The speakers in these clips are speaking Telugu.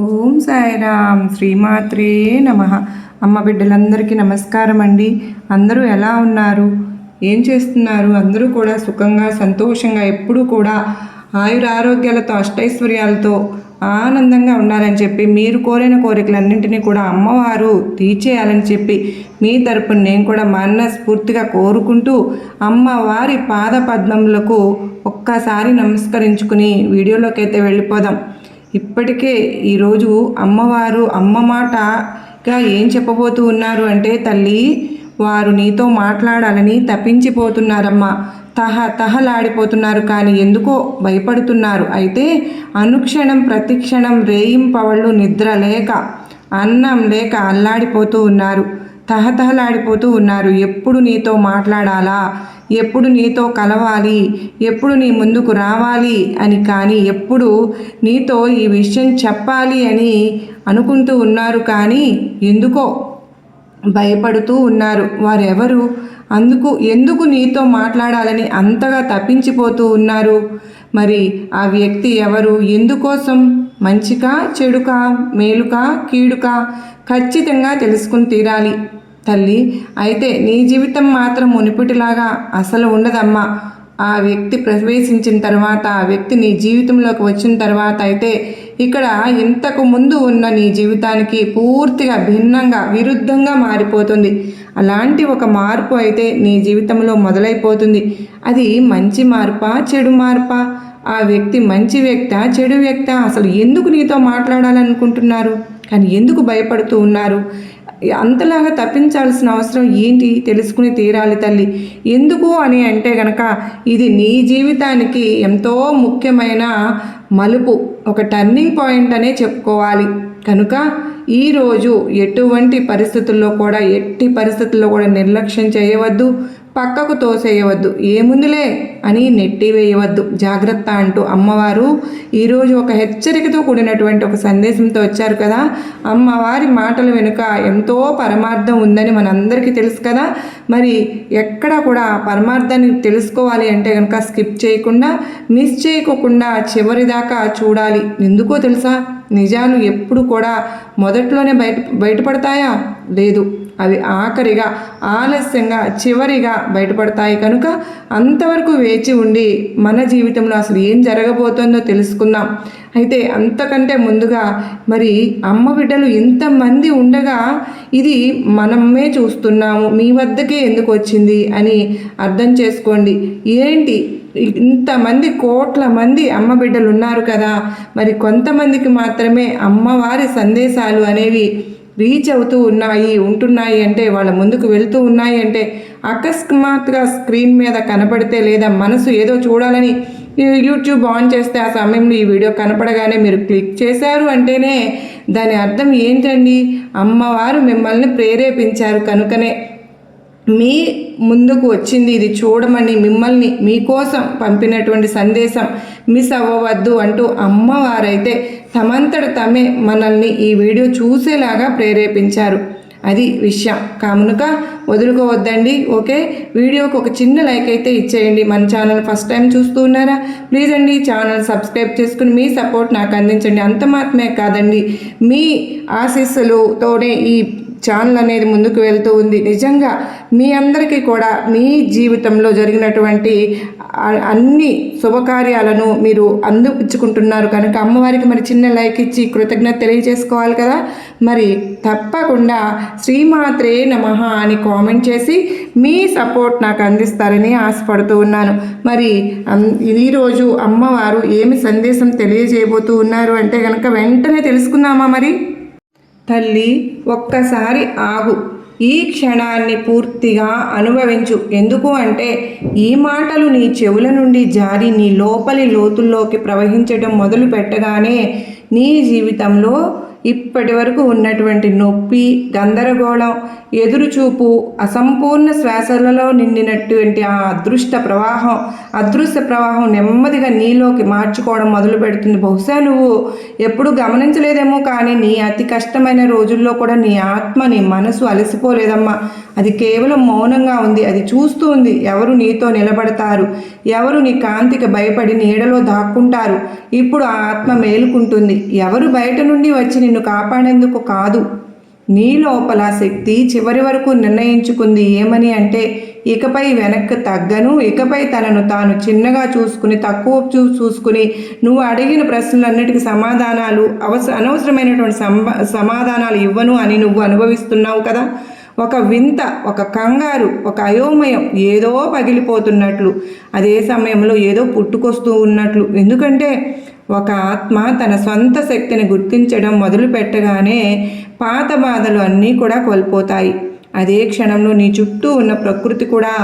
ఓం సాయిరామ్. శ్రీమాత్రే నమః. అమ్మ బిడ్డలందరికీ నమస్కారం అండి. అందరూ ఎలా ఉన్నారు? ఏం చేస్తున్నారు? అందరూ కూడా సుఖంగా సంతోషంగా ఎప్పుడూ కూడా ఆయురారోగ్యాలతో అష్టైశ్వర్యాలతో ఆనందంగా ఉండాలని చెప్పి మీరు కోరిన కోరికలన్నింటినీ కూడా అమ్మవారు తీర్చేయాలని చెప్పి మీ తరపున నేను కూడా మనస్ఫూర్తిగా కోరుకుంటూ అమ్మవారి పాద పద్మములకు ఒక్కసారి నమస్కరించుకుని వీడియోలోకి అయితే వెళ్ళిపోదాం. ఇప్పటికే ఈరోజు అమ్మవారు అమ్మ మాటగా ఏం చెప్పబోతూ ఉన్నారు అంటే, తల్లి వారు నీతో మాట్లాడాలని తప్పించిపోతున్నారమ్మా, తహలాడిపోతున్నారు, కానీ ఎందుకో భయపడుతున్నారు. అయితే అనుక్షణం ప్రతిక్షణం రేయింపవళ్ళు నిద్ర లేక అన్నం లేక అల్లాడిపోతూ ఉన్నారు, తహతహలాడిపోతూ ఉన్నారు. ఎప్పుడు నీతో మాట్లాడాలా, ఎప్పుడు నీతో కలవాలి, ఎప్పుడు నీ ముందుకు రావాలి అని, కానీ ఎప్పుడు నీతో ఈ విషయం చెప్పాలి అని అనుకుంటూ ఉన్నారు, కానీ ఎందుకో భయపడుతూ ఉన్నారు. వారెవరు? ఎందుకు నీతో మాట్లాడాలని అంతగా తప్పించిపోతూ ఉన్నారు? మరి ఆ వ్యక్తి ఎవరు? ఎందుకోసం? మంచికా, చెడుకా, మేలుకా, కీడుకా? ఖచ్చితంగా తెలుసుకుని తీరాలి తల్లి. అయితే నీ జీవితం మాత్రం మునిపటిలాగా అసలు ఉండదమ్మా. ఆ వ్యక్తి ప్రవేశించిన తర్వాత, ఆ వ్యక్తి నీ జీవితంలోకి వచ్చిన తర్వాత అయితే ఇక్కడ ఇంతకు ముందు ఉన్న నీ జీవితానికి పూర్తిగా భిన్నంగా విరుద్ధంగా మారిపోతుంది. అలాంటి ఒక మార్పు అయితే నీ జీవితంలో మొదలైపోతుంది. అది మంచి మార్పా, చెడు మార్పా? ఆ వ్యక్తి మంచి వ్యక్తా, చెడు వ్యక్తా? అసలు ఎందుకు నీతో మాట్లాడాలనుకుంటున్నారు, కానీ ఎందుకు భయపడుతూ ఉన్నారు? అంతలాగా తప్పించాల్సిన అవసరం ఏంటి? తెలుసుకుని తీరాలి తల్లి. ఎందుకు అని అంటే గనక, ఇది నీ జీవితానికి ఎంతో ముఖ్యమైన మలుపు, ఒక టర్నింగ్ పాయింట్ అనే చెప్పుకోవాలి. కనుక ఈరోజు ఎట్టి పరిస్థితుల్లో కూడా నిర్లక్ష్యం చేయవద్దు, పక్కకు తోసేయవద్దు, ఏముందిలే అని నెట్టివేయవద్దు. జాగ్రత్త అంటూ అమ్మవారు ఈరోజు ఒక హెచ్చరికతో కూడినటువంటి ఒక సందేశంతో వచ్చారు కదా. అమ్మవారి మాటల వెనుక ఎంతో పరమార్థం ఉందని మనందరికీ తెలుసు కదా. మరి ఎక్కడ కూడా పరమార్థాన్ని తెలుసుకోవాలి అంటే కనుక స్కిప్ చేయకుండా, మిస్ చేయకుండా చివరిదాకా చూడాలి. ఎందుకో తెలుసా? నిజాలు ఎప్పుడు కూడా మొదట్లోనే బయటపడతాయా? లేదు, అవి ఆఖరిగా, ఆలస్యంగా, చివరిగా బయటపడతాయి. కనుక అంతవరకు వేచి ఉండి మన జీవితంలో అసలు ఏం జరగబోతుందో తెలుసుకుందాం. అయితే అంతకంటే ముందుగా, మరి అమ్మ బిడ్డలు ఇంతమంది ఉండగా ఇది మనమే చూస్తున్నాము, మీ వద్దకే ఎందుకు వచ్చింది అని అర్థం చేసుకోండి. ఏంటి ఇంతమంది, కోట్ల మంది అమ్మ బిడ్డలు ఉన్నారు కదా, మరి కొంతమందికి మాత్రమే అమ్మవారి సందేశాలు అనేవి రీచ్ అవుతూ ఉంటున్నాయి అంటే, వాళ్ళ ముందుకు వెళ్తూ ఉన్నాయి అంటే, అకస్మాత్తుగా స్క్రీన్ మీద కనపడితే, లేదా మనసు ఏదో చూడాలని యూట్యూబ్ ఆన్ చేస్తే ఆ సమయంలో ఈ వీడియో కనపడగానే మీరు క్లిక్ చేశారు అంటేనే దాని అర్థం ఏంటండి? అమ్మవారు మిమ్మల్ని ప్రేరేపించారు కనుకనే మీ ముందుకు వచ్చింది. ఇది చూడమని మిమ్మల్ని, మీకోసం పంపినటువంటి సందేశం. మిస్ అవ్వవద్దు అంటూ అమ్మవారైతే తమంతట తమే మనల్ని ఈ వీడియో చూసేలాగా ప్రేరేపించారు. అది విషయం. కనుక వదులుకోవద్దండి. ఓకే, వీడియోకి ఒక చిన్న లైక్ అయితే ఇచ్చేయండి. మన ఛానల్ ఫస్ట్ టైం చూస్తూ ఉన్నారా? ప్లీజ్ అండి, ఛానల్ సబ్స్క్రైబ్ చేసుకుని మీ సపోర్ట్ నాకు అందించండి. అంత మాత్రమే కాదండి, మీ ఆశీస్సులతోనే ఈ ఛానల్ అనేది ముందుకు వెళ్తూ ఉంది. నిజంగా మీ అందరికీ కూడా మీ జీవితంలో జరిగినటువంటి అన్ని శుభకార్యాలను మీరు అందిపుచ్చుకుంటున్నారు కనుక అమ్మవారికి మరి చిన్న లైక్ ఇచ్చి కృతజ్ఞత తెలియజేసుకోవాలి కదా. మరి తప్పకుండా శ్రీమాత్రే నమః అని కామెంట్ చేసి మీ సపోర్ట్ నాకు అందిస్తారని ఆశపడుతూ ఉన్నాను. మరి ఈరోజు అమ్మవారు ఏమి సందేశం తెలియజేయబోతూ ఉన్నారు అంటే కనుక వెంటనే తెలుసుకుందామా? మరి తల్లి, ఒక్కసారి ఆగు, ఈ క్షణాన్ని పూర్తిగా అనుభవించు. ఎందుకు అంటే ఈ మాటలు నీ చెవుల నుండి జారి నీ లోపలి లోతుల్లోకి ప్రవహించడం మొదలు పెట్టగానే నీ జీవితంలో ఇప్పటి వరకు ఉన్నటువంటి నొప్పి, గందరగోళం, ఎదురుచూపు, అసంపూర్ణ శ్వాసలలో నిండినటువంటి ఆ అదృశ్య ప్రవాహం నెమ్మదిగా నీలోకి మార్చుకోవడం మొదలు పెడుతుంది. బహుశా నువ్వు ఎప్పుడు గమనించలేదేమో, కానీ నీ అతి కష్టమైన రోజుల్లో కూడా నీ ఆత్మ, నీ మనసు అలసిపోలేదమ్మా. అది కేవలం మౌనంగా ఉంది. అది చూస్తూ ఉంది ఎవరు నీతో నిలబడతారు, ఎవరు నీ కాంతికి భయపడి నీడలో దాక్కుంటారు. ఇప్పుడు ఆ ఆత్మ మేలుకుంటుంది. ఎవరు బయట నుండి వచ్చి నిన్ను కాపాడేందుకు కాదు. నీ లోపల శక్తి చివరి వరకు నిర్ణయించుకుంది ఏమని అంటే, ఇకపై వెనక్కి తగ్గను, ఇకపై తనను తాను చిన్నగా చూసుకుని, తక్కువ చూసుకుని, నువ్వు అడిగిన ప్రశ్నలన్నిటికీ సమాధానాలు, అనవసరమైనటువంటి సమాధానాలు ఇవ్వను అని నువ్వు అనుభవిస్తున్నావు కదా. ఒక వింత, ఒక కంగారు, ఒక అయోమయం, ఏదో పగిలిపోతున్నట్లు, అదే సమయంలో ఏదో పుట్టుకొస్తూ ఉన్నట్లు. ఎందుకంటే ఒక ఆత్మ తన సొంత శక్తిని గుర్తించడం మొదలు పెట్టగానే పాత బాధలు అన్నీ కూడా కోల్పోతాయి. అదే క్షణంలో నీ చుట్టూ ఉన్న ప్రకృతి కూడా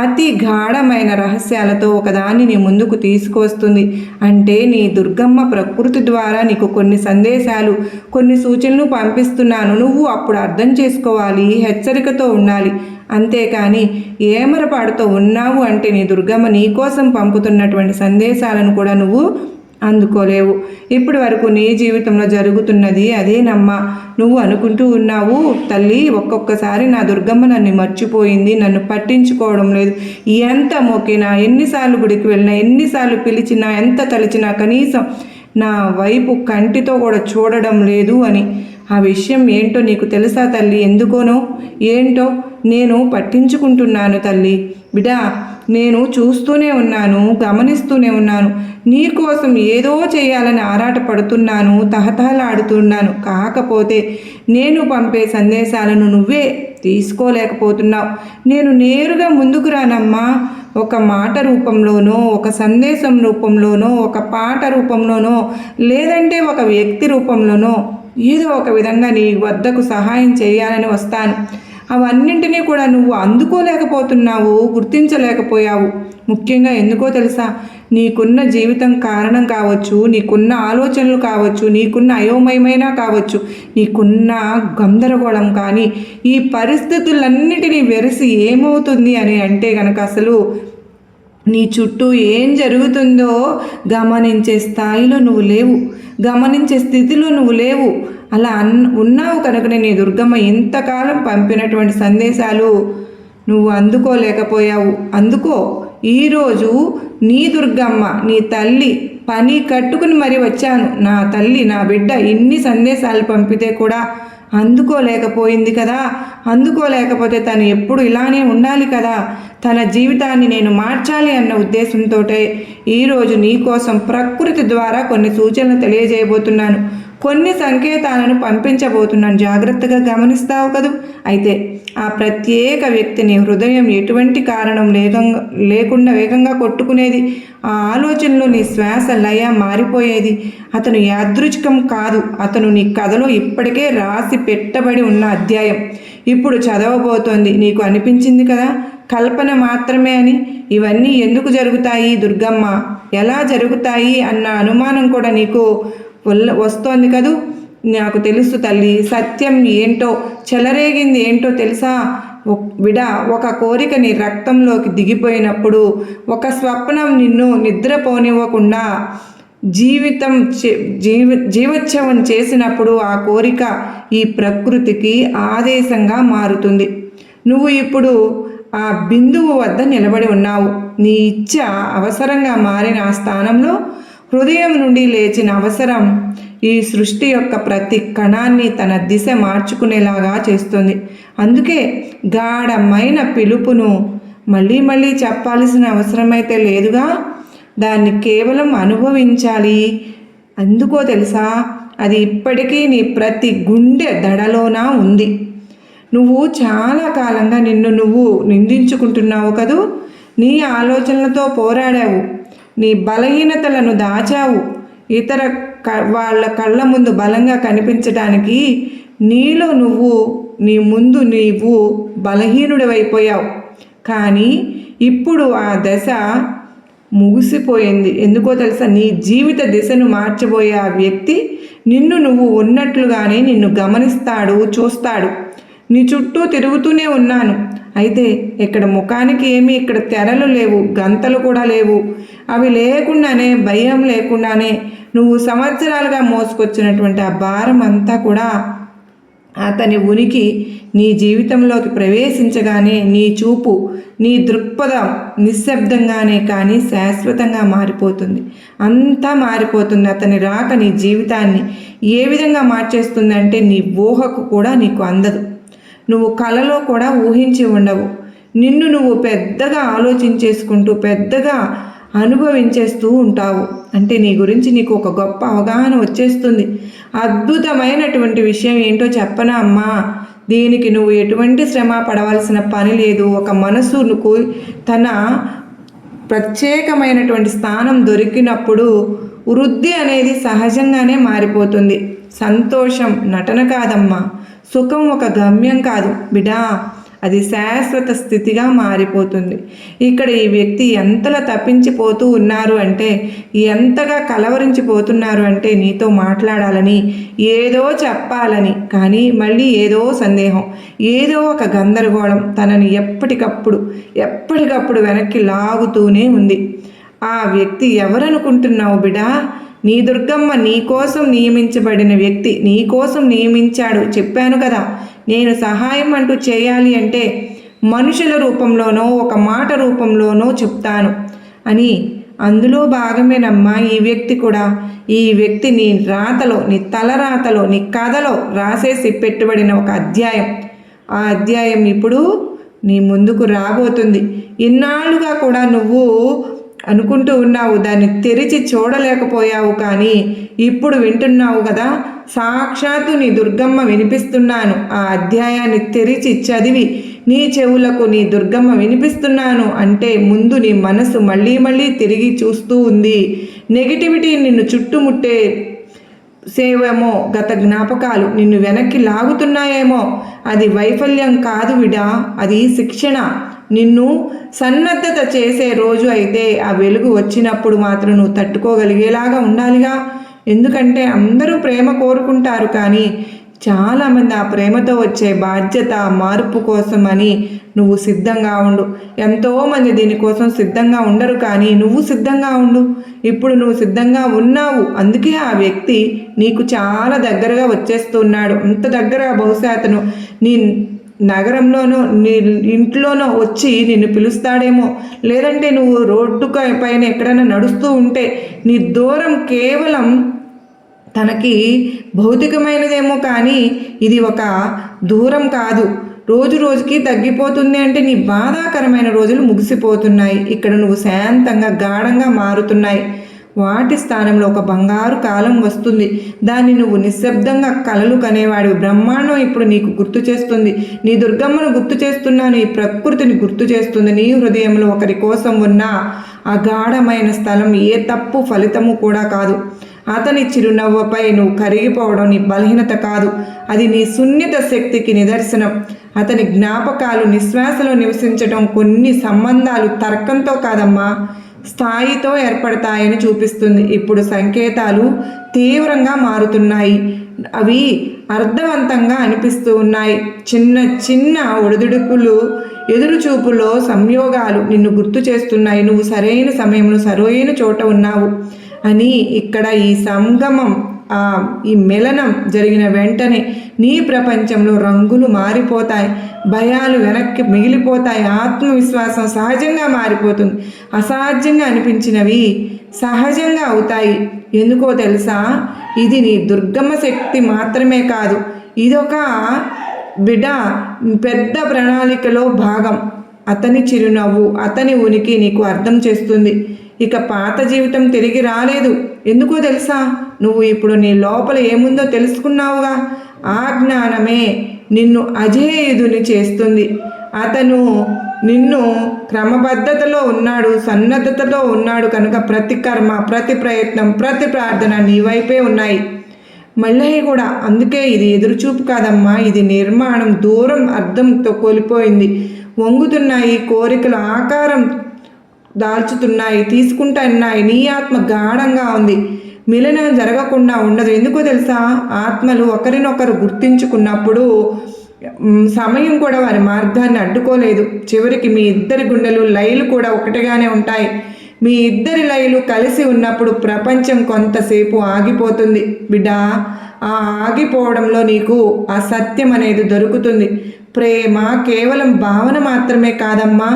అతి గాఢమైన రహస్యాలతో ఒకదాన్ని నీ ముందుకు తీసుకువస్తుంది. అంటే నీ దుర్గమ్మ ప్రకృతి ద్వారా నీకు కొన్ని సందేశాలు, కొన్ని సూచనలు పంపిస్తున్నాను. నువ్వు అప్పుడు అర్థం చేసుకోవాలి, హెచ్చరికతో ఉండాలి. అంతేకాని ఏమరపాటుతో ఉన్నావు అంటే నీ దుర్గమ్మ నీ కోసం పంపుతున్నటువంటి సందేశాలను కూడా నువ్వు అందుకోలేవు. ఇప్పటి వరకు నీ జీవితంలో జరుగుతున్నది అదేనమ్మా. నువ్వు అనుకుంటూ ఉన్నావు, తల్లి ఒక్కొక్కసారి నా దుర్గమ్మ నన్ను మర్చిపోయింది, నన్ను పట్టించుకోవడం లేదు, ఎంత మొక్కినా, ఎన్నిసార్లు గుడికి వెళ్ళినా, ఎన్నిసార్లు పిలిచినా, ఎంత తలిచినా కనీసం నా వైపు కంటితో కూడా చూడడం లేదు అని. ఆ విషయం ఏంటో నీకు తెలుసా తల్లి? ఎందుకోనో ఏంటో నేను పట్టించుకుంటున్నాను తల్లి. బిడా, నేను చూస్తూనే ఉన్నాను, గమనిస్తూనే ఉన్నాను. నీ కోసం ఏదో చేయాలని ఆరాటపడుతున్నాను, తహతహలాడుతున్నాను. కాకపోతే నేను పంపే సందేశాలను నువ్వే తీసుకోలేకపోతున్నావు. నేను నేరుగా ముందుకు రానమ్మా. ఒక మాట రూపంలోనో, ఒక సందేశం రూపంలోనో, ఒక పాట రూపంలోనో, లేదంటే ఒక వ్యక్తి రూపంలోనో ఏదో ఒక విధంగా నీ వద్దకు సహాయం చేయాలని వస్తాను. అవన్నింటినీ కూడా నువ్వు అందుకోలేకపోతున్నావు, గుర్తించలేకపోయావు. ముఖ్యంగా ఎందుకో తెలుసా? నీకున్న జీవితం కారణం కావచ్చు, నీకున్న ఆలోచనలు కావచ్చు, నీకున్న అయోమయమైనా కావచ్చు, నీకున్న గందరగోళం. కానీ ఈ పరిస్థితులన్నిటినీ వెరసి ఏమవుతుంది అని అంటే గనక అసలు నీ చుట్టూ ఏం జరుగుతుందో గమనించే స్థాయిలో నువ్వు లేవు, గమనించే స్థితిలో నువ్వు లేవు. అలా ఉన్నావు కనుకనే నీ దుర్గమ్మ ఇంతకాలం పంపినటువంటి సందేశాలు నువ్వు అందుకోలేకపోయావు. అందుకో ఈరోజు నీ దుర్గమ్మ, నీ తల్లి పని కట్టుకుని మరీ వచ్చాను. నా తల్లి, నా బిడ్డ ఇన్ని సందేశాలు పంపితే కూడా అందుకోలేకపోయింది కదా. అందుకోలేకపోతే తను ఎప్పుడు ఇలానే ఉండాలి కదా. తన జీవితాన్ని నేను మార్చాలి అన్న ఉద్దేశంతో ఈరోజు నీ కోసం ప్రకృతి ద్వారా కొన్ని సూచనలు తెలియజేయబోతున్నాను, కొన్ని సంకేతాలను పంపించబోతున్నాను. జాగ్రత్తగా గమనిస్తావు కదూ. అయితే ఆ ప్రత్యేక వ్యక్తిని హృదయం ఎటువంటి కారణం లేకుండా వేగంగా కొట్టుకునేది. ఆ ఆలోచనలో నీ శ్వాస లయ మారిపోయేది. అతను యాదృచ్ఛికం కాదు. అతను నీ కథలో ఇప్పటికే రాసి పెట్టబడి ఉన్న అధ్యాయం ఇప్పుడు చదవబోతోంది. నీకు అనిపించింది కదా కల్పన మాత్రమే అని. ఇవన్నీ ఎందుకు జరుగుతాయి దుర్గమ్మ, ఎలా జరుగుతాయి అన్న అనుమానం కూడా నీకు వస్తోంది కదూ. నాకు తెలుసు తల్లి, సత్యం ఏంటో, చెలరేగింది ఏంటో తెలుసా బిడా. ఒక కోరిక నీ రక్తంలోకి దిగిపోయినప్పుడు, ఒక స్వప్నం నిన్ను నిద్రపోనివ్వకుండా జీవోత్సవం చేసినప్పుడు ఆ కోరిక ఈ ప్రకృతికి ఆదేశంగా మారుతుంది. నువ్వు ఇప్పుడు ఆ బిందువు వద్ద నిలబడి ఉన్నావు. నీ ఇచ్చ అవసరంగా మారిన ఆ స్థానంలో హృదయం నుండి లేచిన అవసరం ఈ సృష్టి యొక్క ప్రతి కణాన్ని తన దిశ మార్చుకునేలాగా చేస్తుంది. అందుకే గాఢమైన పిలుపును మళ్ళీ మళ్ళీ చెప్పాల్సిన అవసరమైతే లేదుగా, దాన్ని కేవలం అనుభవించాలి. అందుకో తెలుసా, అది ఇప్పటికీ నీ ప్రతి గుండె దడలోనా ఉంది. నువ్వు చాలా కాలంగా నిన్ను నువ్వు నిందించుకుంటున్నావు కదూ. నీ ఆలోచనలతో పోరాడావు, నీ బలహీనతలను దాచావు. ఇతర వాళ్ళ కళ్ళ ముందు బలంగా కనిపించడానికి నీలో నువ్వు, నీ ముందు నీవు బలహీనుడివైపోయావు. కానీ ఇప్పుడు ఆ దశ ముగిసిపోయింది. ఎందుకో తెలుసా, నీ జీవిత దిశను మార్చబోయే ఆ వ్యక్తి నిన్ను నువ్వు ఉన్నట్లుగానే నిన్ను గమనిస్తాడు, చూస్తాడు. నీ చుట్టూ తిరుగుతూనే ఉన్నాను. అయితే ఇక్కడ ముఖానికి ఏమీ ఇక్కడ తెరలు లేవు, గంతలు కూడా లేవు. అవి లేకుండానే, భయం లేకుండానే నువ్వు సంవత్సరాలుగా మోసుకొచ్చినటువంటి ఆ భారం అంతా కూడా అతని ఉనికి నీ జీవితంలోకి ప్రవేశించగానే నీ చూపు, నీ దృక్పథం నిశ్శబ్దంగానే కానీ శాశ్వతంగా మారిపోతుంది. అంతా మారిపోతుంది. అతని రాక నీ జీవితాన్ని ఏ విధంగా మార్చేస్తుందంటే నీ ఊహకు కూడా నీకు అందదు. నువ్వు కలలో కూడా ఊహించి ఉండవు. నిన్ను నువ్వు పెద్దగా ఆలోచించేసుకుంటూ పెద్దగా అనుభవించేస్తూ ఉంటావు. అంటే నీ గురించి నీకు ఒక గొప్ప అవగాహన వచ్చేస్తుంది. అద్భుతమైనటువంటి విషయం ఏంటో చెప్పనా అమ్మా? దీనికి నువ్వు ఎటువంటి శ్రమ పడవలసిన పని లేదు. ఒక మనసుకు తన ప్రత్యేకమైనటువంటి స్థానం దొరికినప్పుడు వృద్ధి అనేది సహజంగానే మారిపోతుంది. సంతోషం నటన కాదమ్మా, సుఖం ఒక గమ్యం కాదు బిడా, అది శాశ్వత స్థితిగా మారిపోతుంది. ఇక్కడ ఈ వ్యక్తి ఎంతలా తప్పించిపోతూ ఉన్నారు అంటే, ఎంతగా కలవరించిపోతున్నారు అంటే నీతో మాట్లాడాలని, ఏదో చెప్పాలని, కానీ మళ్ళీ ఏదో సందేహం, ఏదో ఒక గందరగోళం తనని ఎప్పటికప్పుడు వెనక్కి లాగుతూనే ఉంది. ఆ వ్యక్తి ఎవరనుకుంటున్నావు బిడా? నీ దుర్గమ్మ నీకోసం నియమించబడిన వ్యక్తి, నీకోసం నియమించాడు. చెప్పాను కదా, నేను సహాయం అంటూ చేయాలి అంటే మనుషుల రూపంలోనో ఒక మాట రూపంలోనో చెప్తాను అని. అందులో భాగమేనమ్మా ఈ వ్యక్తి కూడా. ఈ వ్యక్తి నీ రాతలో, నీ తలరాతలో, నీ కథలో రాసేసి పెట్టుబడిన ఒక అధ్యాయం. ఆ అధ్యాయం ఇప్పుడు నీ ముందుకు రాబోతుంది. ఇన్నాళ్ళుగా కూడా నువ్వు అనుకుంటూ ఉన్నావు, దాన్ని తెరిచి చూడలేకపోయావు, కానీ ఇప్పుడు వింటున్నావు కదా, సాక్షాత్తు నీ దుర్గమ్మ వినిపిస్తున్నాను. ఆ అధ్యాయాన్ని తెరిచి చదివి నీ చెవులకు నీ దుర్గమ్మ వినిపిస్తున్నాను అంటే ముందు నీ మనసు మళ్ళీ తిరిగి చూస్తూ ఉంది. నెగిటివిటీ నిన్ను చుట్టుముట్టే సేవేమో, గత జ్ఞాపకాలు నిన్ను వెనక్కి లాగుతున్నాయేమో. అది వైఫల్యం కాదు విడా, అది శిక్షణ. నిన్ను సన్నద్ధత చేసే రోజు అయితే ఆ వెలుగు వచ్చినప్పుడు మాత్రం నువ్వు తట్టుకోగలిగేలాగా ఉండాలిగా. ఎందుకంటే అందరూ ప్రేమ కోరుకుంటారు, కానీ చాలామంది ఆ ప్రేమతో వచ్చే బాధ్యత మార్పు కోసం అని నువ్వు సిద్ధంగా ఉండు. ఎంతోమంది దీనికోసం సిద్ధంగా ఉండరు, కానీ నువ్వు సిద్ధంగా ఉండు. ఇప్పుడు నువ్వు సిద్ధంగా ఉన్నావు, అందుకే ఆ వ్యక్తి నీకు చాలా దగ్గరగా వచ్చేస్తున్నాడు. అంత దగ్గరగా బహుశా అతను నీ నగరంలోనో నీ ఇంట్లోనో వచ్చి నిన్ను పిలుస్తాడేమో, లేదంటే నువ్వు రోడ్డు పైన ఎక్కడైనా నడుస్తూ ఉంటే నీ దూరం కేవలం తనకి భౌతికమైనదేమో, కానీ ఇది ఒక దూరం కాదు. రోజుకి తగ్గిపోతుంది. అంటే నీ బాధాకరమైన రోజులు ముగిసిపోతున్నాయి. ఇక్కడ నువ్వు శాంతంగా గాఢంగా మారుతున్నాయి. వాటి స్థానంలో ఒక బంగారు కాలం వస్తుంది. దాన్ని నువ్వు నిశ్శబ్దంగా కలలు కనేవాడు. బ్రహ్మాండం ఇప్పుడు నీకు గుర్తు చేస్తుంది. నీ దుర్గమ్మను గుర్తు చేస్తున్నాను, ఈ ప్రకృతిని గుర్తు చేస్తుంది. నీ హృదయంలో ఒకరి కోసం ఉన్న అగాఢమైన స్థలం ఏ తప్పు ఫలితము కూడా కాదు. అతని చిరునవ్వుపై నువ్వు కరిగిపోవడం నీ బలహీనత కాదు, అది నీ సున్నిత శక్తికి నిదర్శనం. అతని జ్ఞాపకాలు నిశ్వాసలో నివసించడం కొన్ని సంబంధాలు తర్కంతో కాదమ్మా, స్థాయితో ఏర్పడతాయని చూపిస్తుంది. ఇప్పుడు సంకేతాలు తీవ్రంగా మారుతున్నాయి. అవి అర్థవంతంగా అనిపిస్తూ ఉన్నాయి. చిన్న ఒడిదుడుకులు, ఎదురుచూపులో సంయోగాలు నిన్ను గుర్తు చేస్తున్నాయి. నువ్వు సరైన సమయంలో సరైన చోట ఉన్నావు అని. ఇక్కడ ఈ సంగమం, ఈ మిలనం జరిగిన వెంటనే నీ ప్రపంచంలో రంగులు మారిపోతాయి, భయాలు వెనక్కి మిగిలిపోతాయి, ఆత్మవిశ్వాసం సహజంగా మారిపోతుంది, అసాధ్యంగా అనిపించినవి సహజంగా అవుతాయి. ఎందుకో తెలుసా, ఇది నీ దుర్గమ్మ శక్తి మాత్రమే కాదు, ఇదొక బిడ్డ పెద్ద ప్రణాళికలో భాగం. అతని చిరునవ్వు, అతని ఉనికి నీకు అర్థం చేస్తుంది. ఇక పాత జీవితం తిరిగి రాలేదు. ఎందుకో తెలుసా, నువ్వు ఇప్పుడు నీ లోపల ఏముందో తెలుసుకున్నావుగా. ఆ జ్ఞానమే నిన్ను అజేయుదుని చేస్తుంది. అతను నిన్ను క్రమబద్ధతలో ఉన్నాడు, సన్నద్ధతలో ఉన్నాడు కనుక ప్రతి కర్మ, ప్రతి ప్రయత్నం, ప్రతి ప్రార్థన నీ వైపే ఉన్నాయి. మళ్ళీ కూడా అందుకే ఇది ఎదురుచూపు కాదమ్మా, ఇది నిర్మాణం. దూరం అర్థంతో కోల్పోయింది. వంగుతున్నాయి కోరికలు, ఆకారం దాల్చుతున్నాయి, తీసుకుంటున్నాయి. నీ ఆత్మ గాఢంగా ఉంది. మిలనం జరగకుండా ఉండదు. ఎందుకో తెలుసా? ఆత్మలు ఒకరినొకరు గుర్తించుకున్నప్పుడు సమయం కూడా వారి మార్గాన్ని అడ్డుకోలేదు. చివరికి మీ ఇద్దరి గుండెలు లయలు కూడా ఒకటిగానే ఉంటాయి. మీ ఇద్దరి లయలు కలిసి ఉన్నప్పుడు ప్రపంచం కొంతసేపు ఆగిపోతుంది బిడ్డ. ఆ ఆగిపోవడంలో నీకు ఆ సత్యం అనేది దొరుకుతుంది. ప్రేమ కేవలం భావన మాత్రమే కాదమ్మా,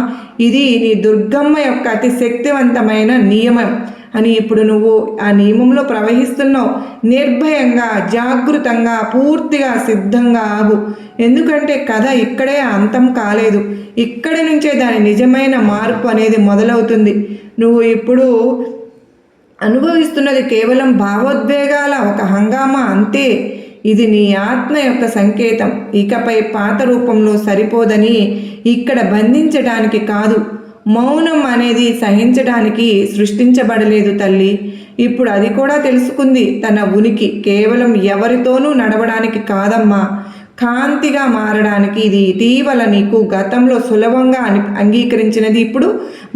ఇది నీ దుర్గమ్మ యొక్క అతి శక్తివంతమైన నియమం అని ఇప్పుడు నువ్వు ఆ నియమంలో ప్రవహిస్తున్నావు. నిర్భయంగా, జాగృతంగా, పూర్తిగా సిద్ధంగా ఆగు. ఎందుకంటే కథ ఇక్కడే అంతం కాలేదు. ఇక్కడి నుంచే దాని నిజమైన మార్పు అనేది మొదలవుతుంది. నువ్వు ఇప్పుడు అనుభవిస్తున్నది కేవలం భావోద్వేగాల ఒక హంగామా అంతే. ఇది నీ ఆత్మ యొక్క సంకేతం. ఇకపై పాత రూపంలో సరిపోదని, ఇక్కడ బంధించడానికి కాదు. మౌనం అనేది సహించడానికి సృష్టించబడలేదు తల్లి. ఇప్పుడు అది కూడా తెలుసుకుంది. తన ఉనికి కేవలం ఎవరితోనూ నడవడానికి కాదమ్మా, కాంతిగా మారడానికి. ఇది ఇటీవల నీకు గతంలో సులభంగా అంగీకరించినది ఇప్పుడు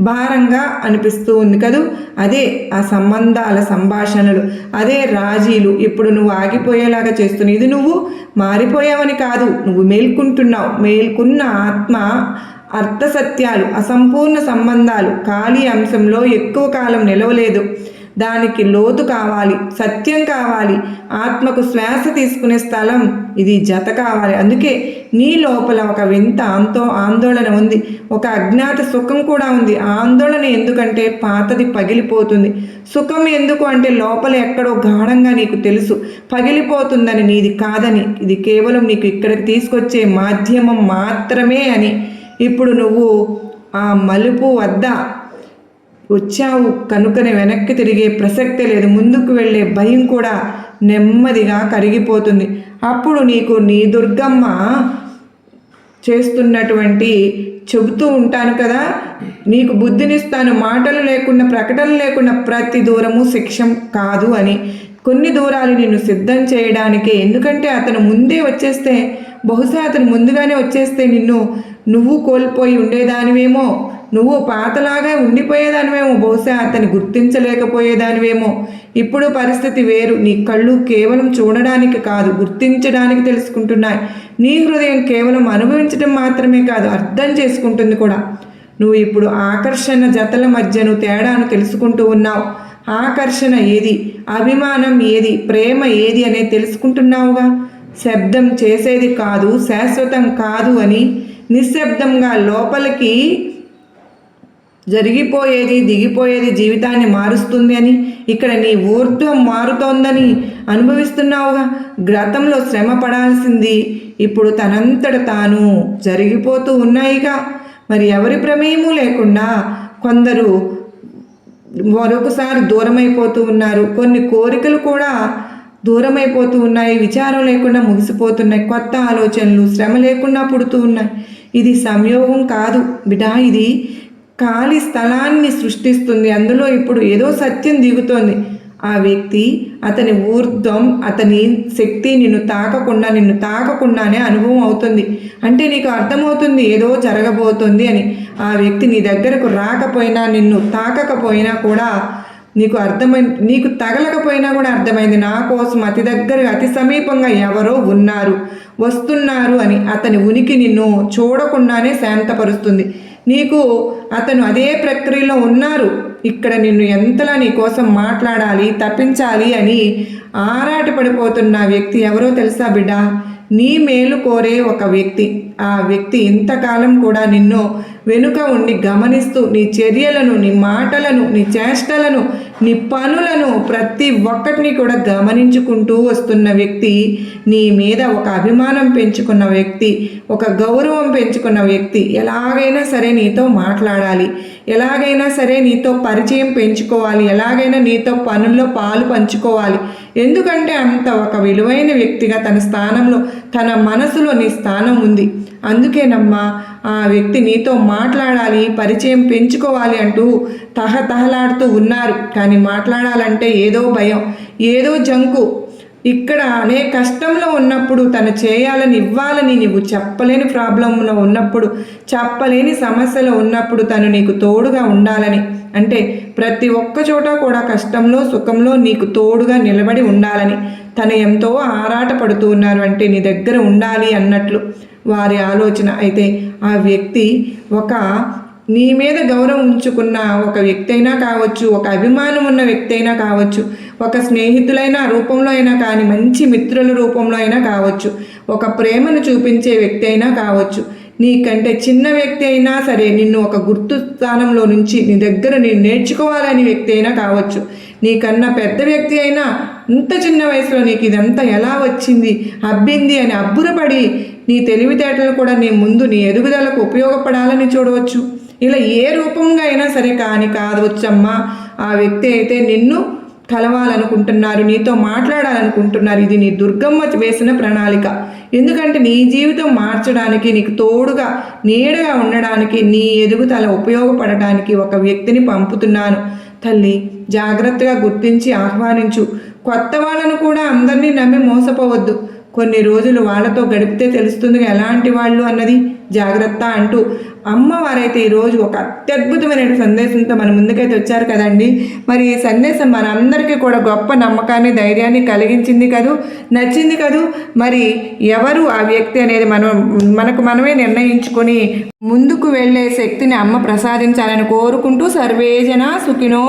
భారంగా అనిపిస్తూ ఉంది కదూ. అదే ఆ సంబంధాల సంభాషణలు, అదే రాజీలు ఇప్పుడు నువ్వు ఆగిపోయేలాగా చేస్తున్నావు. ఇది నువ్వు మారిపోయావని కాదు, నువ్వు మేల్కుంటున్నావు. మేల్కున్న ఆత్మ అర్థసత్యాలు, అసంపూర్ణ సంబంధాలు ఖాళీ అంశంలో ఎక్కువ కాలం నిలవలేదు. దానికి లోతు కావాలి, సత్యం కావాలి, ఆత్మకు శ్వాస తీసుకునే స్థలం, ఇది జత కావాలి. అందుకే నీ లోపల ఒక వింత ఆందోళన ఉంది, ఒక అజ్ఞాత సుఖం కూడా ఉంది. ఆందోళన ఎందుకంటే పాతది పగిలిపోతుంది. సుఖం ఎందుకు అంటే లోపల ఎక్కడో గాఢంగా నీకు తెలుసు పగిలిపోతుందని, నీది కాదని. ఇది కేవలం నీకు ఇక్కడికి తీసుకొచ్చే మాధ్యమం మాత్రమే అని. ఇప్పుడు నువ్వు ఆ మలుపు వద్ద వచ్చావు కనుకనే వెనక్కి తిరిగే ప్రసక్తే లేదు. ముందుకు వెళ్ళే భయం కూడా నెమ్మదిగా కరిగిపోతుంది. అప్పుడు నీకు నీ దుర్గమ్మ చేస్తున్నటువంటి చెబుతూ ఉంటాను కదా, నీకు బుద్ధినిస్తాను, మాటలు లేకుండా, ప్రకటనలు లేకుండా ప్రతి దూరము శిక్షం కాదు అని. కొన్ని దూరాలు నిన్ను సిద్ధం చేయడానికే. ఎందుకంటే అతను ముందే వచ్చేస్తే, బహుశా అతను ముందుగానే వచ్చేస్తే నువ్వు కోల్పోయి ఉండేదానివేమో, నువ్వు పాతలాగా ఉండిపోయేదానివేమో, బహుశా అతన్ని గుర్తించలేకపోయేదానివేమో. ఇప్పుడు పరిస్థితి వేరు. నీ కళ్ళు కేవలం చూడడానికి కాదు, గుర్తించడానికి తెలుసుకుంటున్నాయి. నీ హృదయం కేవలం అనుభవించడం మాత్రమే కాదు, అర్థం చేసుకుంటుంది కూడా. నువ్వు ఇప్పుడు ఆకర్షణ జతల మధ్య నువ్వు తేడాను తెలుసుకుంటూ ఉన్నావు. ఆకర్షణ ఏది, అభిమానం ఏది, ప్రేమ ఏది అనేది తెలుసుకుంటున్నావుగా. శబ్దం చేసేది కాదు, శాశ్వతం కాదు అని. నిశ్శబ్దంగా లోపలికి జరిగిపోయేది, దిగిపోయేది జీవితాన్ని మారుస్తుంది అని. ఇక్కడ నీ ఊర్ధ్వం మారుతోందని అనుభవిస్తున్నావుగా. గతంలో శ్రమ పడాల్సింది ఇప్పుడు తనంతట తాను జరిగిపోతూ ఉన్నాయిగా. మరి ఎవరి ప్రమేయము లేకుండా కొందరు మరొకసారి దూరమైపోతూ ఉన్నారు. కొన్ని కోరికలు కూడా దూరమైపోతూ ఉన్నాయి, విచారం లేకుండా ముగిసిపోతున్నాయి. కొత్త ఆలోచనలు శ్రమ లేకుండా పుడుతూ ఉన్నాయి. ఇది సంయోగం కాదు బిడా, ఇది ఖాళీ స్థలాన్ని సృష్టిస్తుంది. అందులో ఇప్పుడు ఏదో సత్యం దిగుతోంది. ఆ వ్యక్తి, అతని ఊర్ధ్వం, అతని శక్తి నిన్ను తాకకుండానే అనుభవం అవుతుంది. అంటే నీకు అర్థమవుతుంది ఏదో జరగబోతుంది అని. ఆ వ్యక్తి నీ దగ్గరకు రాకపోయినా, నిన్ను తాకకపోయినా కూడా నీకు అర్థమైంది, నీకు తగలకపోయినా కూడా అర్థమైంది. నా కోసం అతి దగ్గరగా, అతి సమీపంగా ఎవరో వస్తున్నారు అని. అతని ఉనికి నిన్ను చూడకుండానే శాంతపరుస్తుంది. నీకు అతను అదే ప్రక్రియలో ఉన్నారు. ఇక్కడ నిన్ను ఎంతలా నీ కోసం మాట్లాడాలి, తప్పించాలి అని ఆరాటపడిపోతున్న వ్యక్తి ఎవరో తెలుసా బిడ్డ? నీ మేలు కోరే ఒక వ్యక్తి. ఆ వ్యక్తి ఇంతకాలం కూడా నిన్ను వెనుక ఉండి గమనిస్తూ, నీ చర్యలను, నీ మాటలను, నీ చేష్టలను, నీ పనులను ప్రతి ఒక్కటిని కూడా గమనించుకుంటూ వస్తున్న వ్యక్తి, నీ మీద ఒక అభిమానం పెంచుకున్న వ్యక్తి, ఒక గౌరవం పెంచుకున్న వ్యక్తి. ఎలాగైనా సరే నీతో మాట్లాడాలి, ఎలాగైనా సరే నీతో పరిచయం పెంచుకోవాలి, ఎలాగైనా నీతో పనుల్లో పాలు పంచుకోవాలి. ఎందుకంటే అంత ఒక విలువైన వ్యక్తిగా తన స్థానంలో, తన మనసులో నీ స్థానం ఉంది. అందుకేనమ్మా ఆ వ్యక్తి నీతో మాట్లాడాలి, పరిచయం పెంచుకోవాలి అంటూ తహతహలాడుతూ ఉన్నారు. కానీ మాట్లాడాలంటే ఏదో భయం, ఏదో జంకు. ఇక్కడ అనే కష్టంలో ఉన్నప్పుడు, తను చేయాలని, ఇవ్వాలని, నీవు చెప్పలేని ప్రాబ్లంలో ఉన్నప్పుడు, చెప్పలేని సమస్యలో ఉన్నప్పుడు తను నీకు తోడుగా ఉండాలని, అంటే ప్రతి ఒక్క చోట కూడా కష్టంలో సుఖంలో నీకు తోడుగా నిలబడి ఉండాలని తను ఎంతో ఆరాట పడుతూ ఉన్నారు. అంటే నీ దగ్గర ఉండాలి అన్నట్లు వారి ఆలోచన. అయితే ఆ వ్యక్తి ఒక నీ మీద గౌరవం ఉంచుకున్న ఒక వ్యక్తి అయినా కావచ్చు, ఒక అభిమానం ఉన్న వ్యక్తి అయినా కావచ్చు, ఒక స్నేహితులైన రూపంలో అయినా కానీ, మంచి మిత్రుల రూపంలో అయినా కావచ్చు, ఒక ప్రేమను చూపించే వ్యక్తి అయినా కావచ్చు, నీకంటే చిన్న వ్యక్తి అయినా సరే నిన్ను ఒక గుర్తు స్థానంలో నుంచి నీ దగ్గర నేను నేర్చుకోవాలని వ్యక్తి అయినా కావచ్చు, నీకన్నా పెద్ద వ్యక్తి అయినా ఇంత చిన్న వయసులో నీకు ఇదంతా ఎలా వచ్చింది అబ్బింది అని అబ్బురపడి నీ తెలివితేటలు కూడా నీ ముందు నీ ఎదుగుదలకు ఉపయోగపడాలని చూడవచ్చు. ఇలా ఏ రూపంగా అయినా సరే కానీ కావచ్చమ్మా, ఆ వ్యక్తి అయితే నిన్ను కలవాలనుకుంటున్నారు, నీతో మాట్లాడాలనుకుంటున్నారు. ఇది నీ దుర్గమ్మ వేసిన ప్రణాళిక. ఎందుకంటే నీ జీవితం మార్చడానికి, నీకు తోడుగా నీడగా ఉండడానికి, నీ ఎదుగుదల ఉపయోగపడటానికి ఒక వ్యక్తిని పంపుతున్నాను తల్లి. జాగ్రత్తగా గుర్తించి ఆహ్వానించు. కొత్త వాళ్ళను కూడా అందరినీ నమ్మి మోసపోవద్దు. కొన్ని రోజులు వాళ్ళతో గడిపితే తెలుస్తుంది ఎలాంటి వాళ్ళు అన్నది. జాగ్రత్త అంటూ అమ్మవారైతే ఈరోజు ఒక అత్యద్భుతమైన సందేశంతో మన ముందుకైతే వచ్చారు కదండి. మరి ఈ సందేశం మనందరికీ కూడా గొప్ప నమ్మకాన్ని, ధైర్యాన్ని కలిగించింది కదూ, నచ్చింది కదూ. మరి ఎవరు ఆ వ్యక్తి అనేది మనకు మనమే నిర్ణయించుకొని ముందుకు వెళ్ళే శక్తిని అమ్మ ప్రసాదించాలని కోరుకుంటూ సర్వేజన సుఖినో